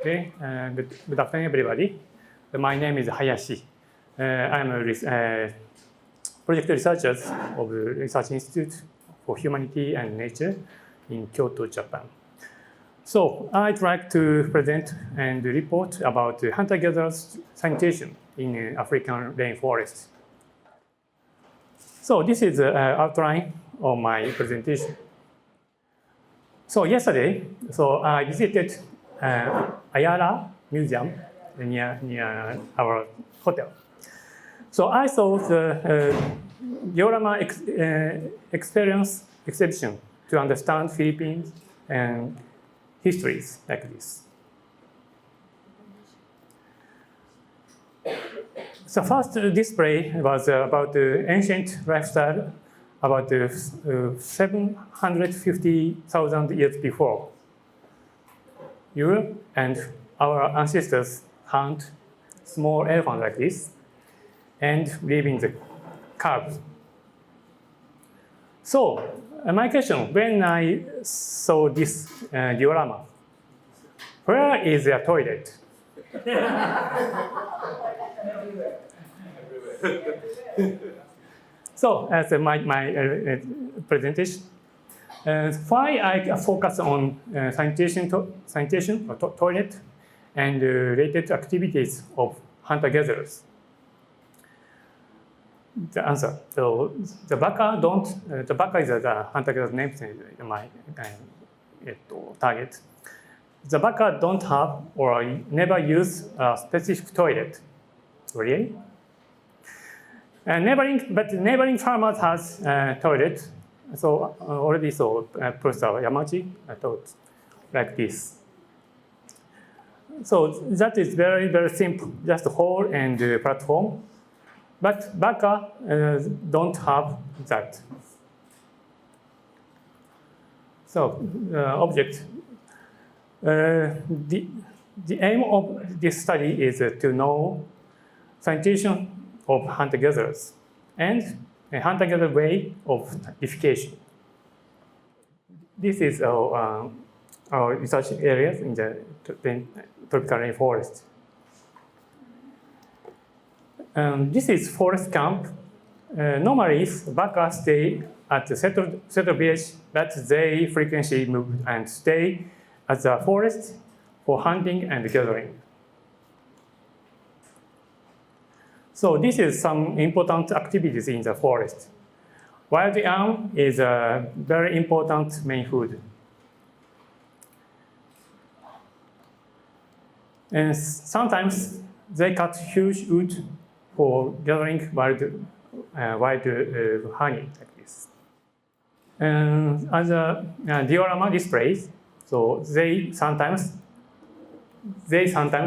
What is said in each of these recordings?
Okay, good afternoon, everybody. My name is Hayashi. I'm a project researcher of the Research Institute for Humanity and Nature in Kyoto, Japan. So I'd like to present and report about hunter-gatherers sanitation in African rainforest. So this is the outline of my presentation. So yesterday, I visited Ayala Museum near our hotel. So I saw the diorama experience exhibition to understand Philippines and histories like this. The first display was about the ancient lifestyle about 750,000 years before. Europe and our ancestors hunt small elephants like this and live in the caves. So my question, when I saw this diorama, where is the toilet? So as my presentation, why I focus on sanitation or toilet and related activities of hunter-gatherers? The answer. So the baka the baka is the hunter-gatherer name in my target. The baka don't have or never use a specific toilet. Really? Neighboring farmers has toilet. So already saw Professor Yamaji taught like this. So that is very, very simple, just hole and platform. But baka don't have that. So object. The aim of this study is to know sanitation of hunter-gatherers and a hunter-gatherer way of edification. This is our research areas in the tropical rainforest. This is forest camp. Normally, baka stay at the settled village, but they frequently move and stay at the forest for hunting and gathering. So this is some important activities in the forest. Wild yam is a very important main food. And sometimes they cut huge wood for gathering wild honey like this. And as a diorama displays, so they sometimes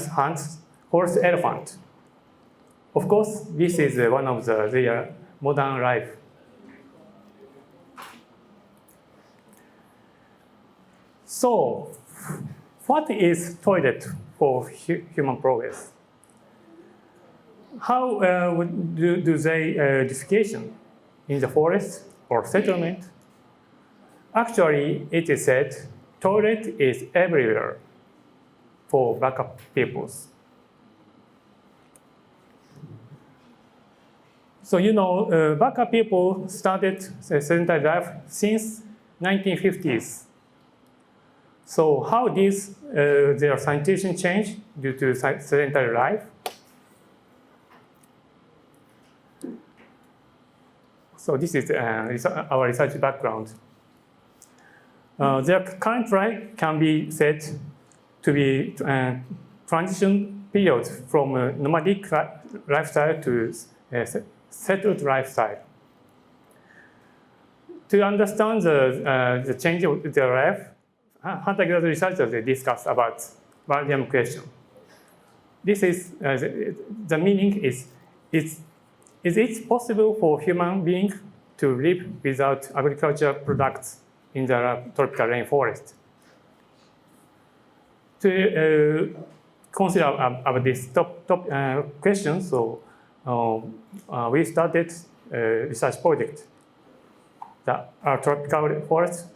hunt horse elephant. Of course, this is one of their modern life. So, what is toilet for human progress? How do they defecation in the forest or settlement? Actually, it is said toilet is everywhere for baka peoples. So baka people started sedentary life since 1950s. So how did their sanitation change due to sedentary life? So this is our research background. Their current life can be said to be transition period from a nomadic lifestyle to settled lifestyle. To understand the change of their life, hunter-gatherer researchers they discuss about Valdium question. This is the meaning is it possible for human beings to live without agricultural products in the tropical rainforest? To consider about this top question, so we started a research project. The tropical forest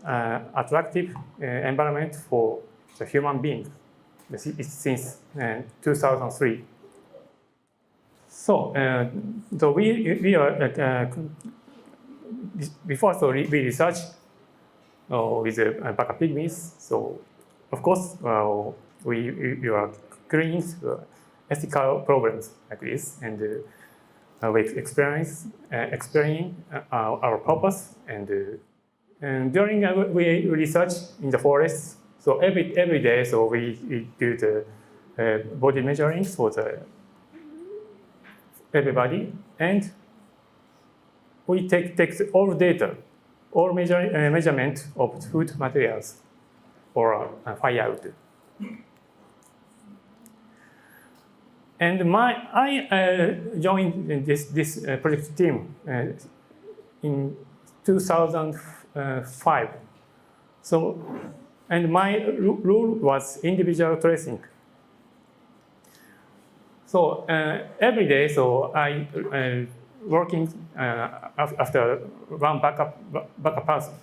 attractive environment for the human being since 2003. So, we are before we researched with backup pygmies. So, of course, we are creating ethical problems like this, and we explaining our purpose, and during we research in the forest. So every day, so we do the body measuring for everybody, and we take all data, all measurement of food materials for firewood. And I joined this project team in 2005. So, and my role was individual tracing. So every day, so I working after one backup person.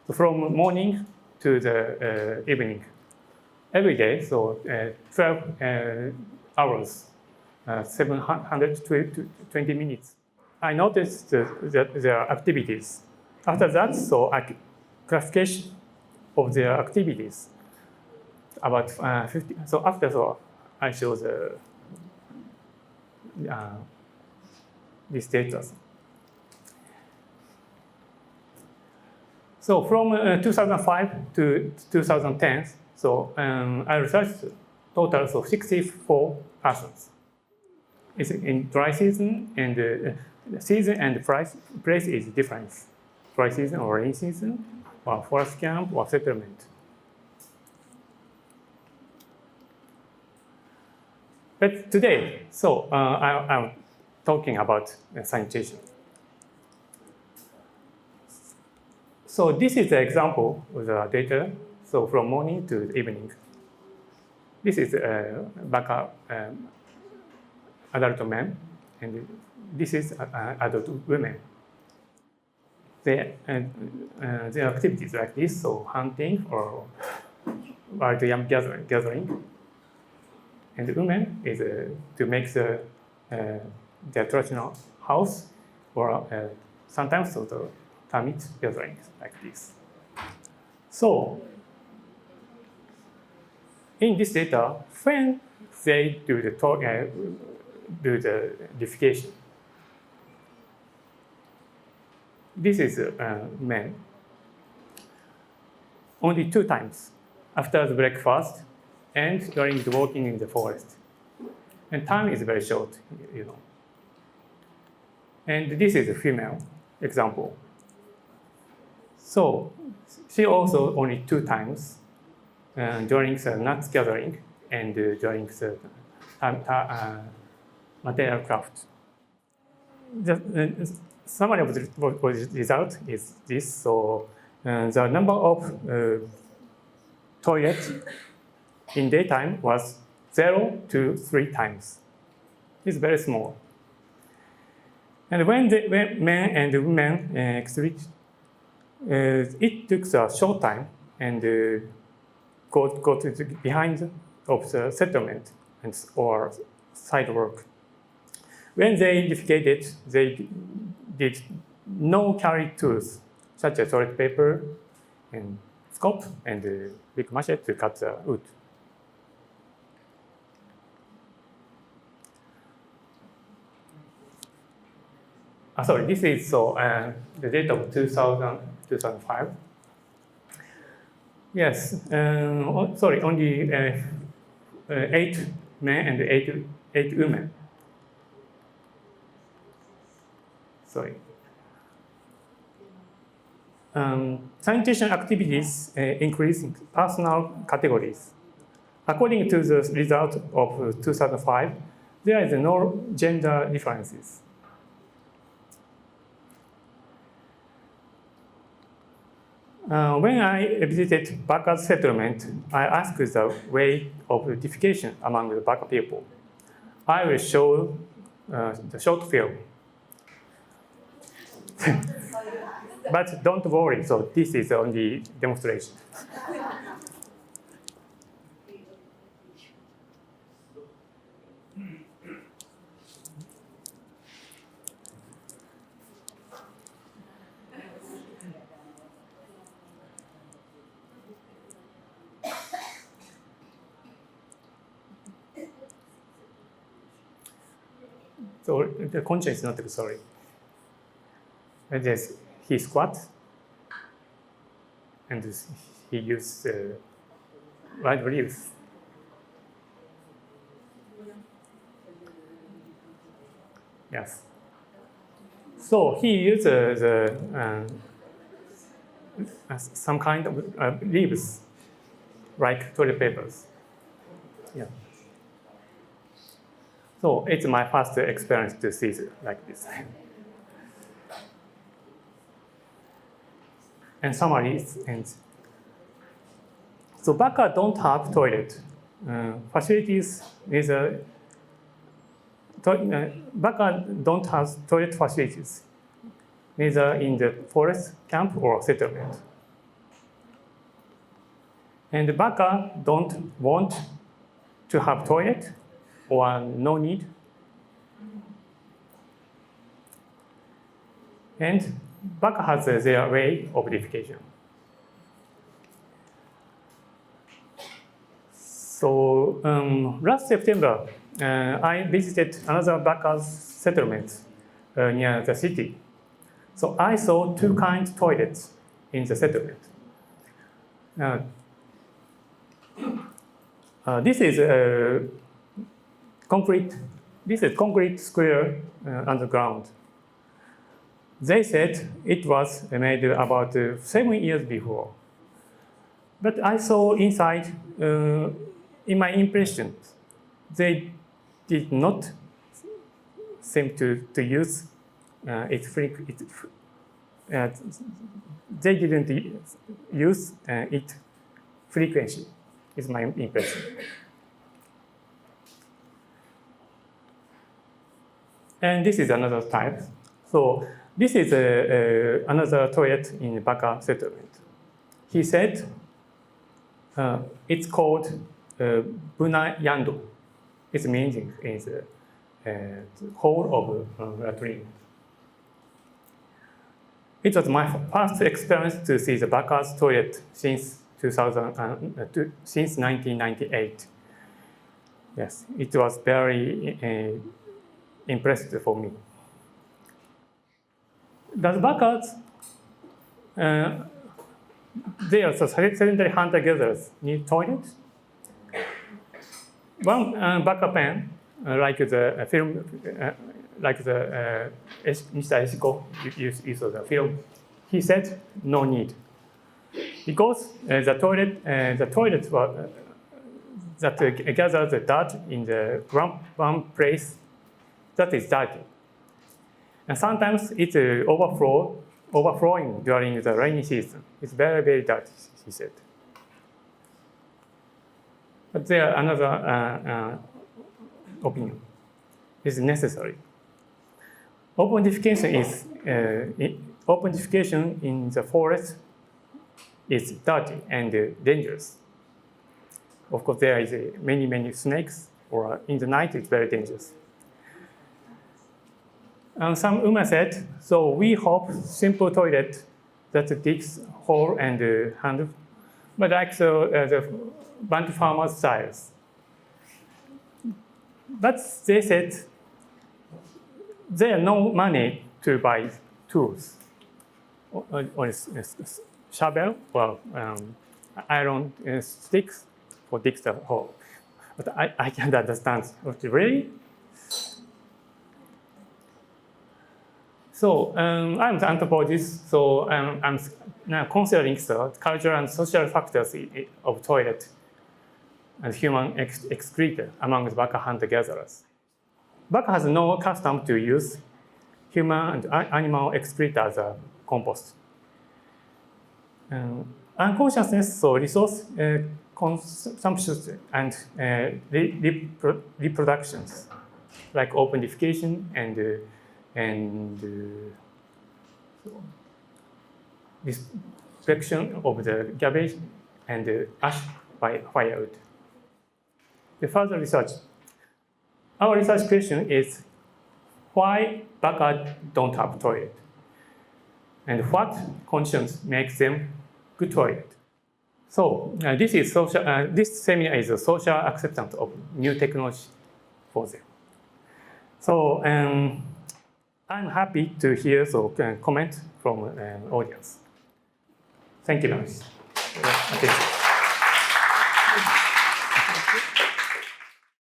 So from morning to the evening, every day. So 12 hours. 720 minutes. I noticed their activities. After that, so classification of their activities about 50. So after so I show this status. So from 2005 to 2010, so I researched total of 64 persons. It's in dry season, and the season and the place is different. Dry season or rain season, or forest camp or settlement. But today, so I'm talking about sanitation. So this is the example of the data. So from morning to evening. This is backup adult men, and this is adult women. Their activities like this, so hunting or wild yam gathering. And the women is to make their traditional house, or sometimes so the termite gathering like this. So in this data, when they do the defecation, this is men. Only 2 times after the breakfast and during the walking in the forest. And time is very short, you know. And this is a female example. So she also only 2 times during the nuts gathering and during the material craft. The summary of the result is this. So the number of toilets in daytime was 0 to 3 times. It's very small. And when men and women excrete, it took a short time and go to the behind of the settlement or side work. When they defecated, they did no carry tools, such as toilet paper and scope and big machete to cut the wood. Sorry, this is the data of 2005. Yes, sorry, only 8 men and 8 women. Sorry. Sanitation activities increase in personal categories. According to the result of 2005, there is no gender differences. When I visited Baka's settlement, I asked the way of edification among the Baka people. I will show the short film. But don't worry, so this is only demonstration. So the content is not good, sorry. And yes, he squats, and he uses wide reliefs. Yes. So he uses some kind of leaves, like toilet papers. Yeah. So it's my first experience to see it like this. And summary ends. So Baka don't have toilet facilities. Baka don't have toilet facilities, neither in the forest, camp, or settlement. And Baka don't want to have toilet or no need. And Baka has their way of edification. So last September, I visited another Baka's settlement near the city. So I saw two kinds of toilets in the settlement. This is a concrete square underground. They said it was made about 7 years before. But I saw inside, in my impression, they did not seem to use it they didn't use it frequently, is my impression. And this is another type. So this is another toilet in Baka settlement. He said it's called Buna Yando. Its meaning is hole of latrine. It was my first experience to see the Baka's toilet since 1998. Yes, it was very impressive for me. Does Bakas, they are sedentary hunter-gatherers, need toilets? One Baka pen, like the film, like the Mr. Eshiko used the film, he said no need. Because the toilet that gathers the dirt in the one place, that is dirty. And sometimes it's overflowing during the rainy season. It's very, very dirty, he said. But there another opinion is necessary. Open defecation in the forest is dirty and dangerous. Of course, there is many snakes, or in the night it's very dangerous. And some women said, so we hope simple toilet that digs hole and handle, but like the Bantu farmers' styles. But they said there are no money to buy tools, or shovel, or iron sticks for dig the hole. But I can't understand. Really? So I'm the anthropologist, so I'm now considering the cultural and social factors of toilet and human excreta among the Baka hunter-gatherers. Baka has no custom to use human and animal excreta as a compost. Unconsciousness, so resource consumption and reproductions, like open defecation and destruction of the garbage and ash by firewood. The further research. Our research question is why Baka don't have toilet, and what conditions make them good toilet. So this is social. This seminar is a social acceptance of new technology for them. So I'm happy to hear comment from audience. Thank you very much.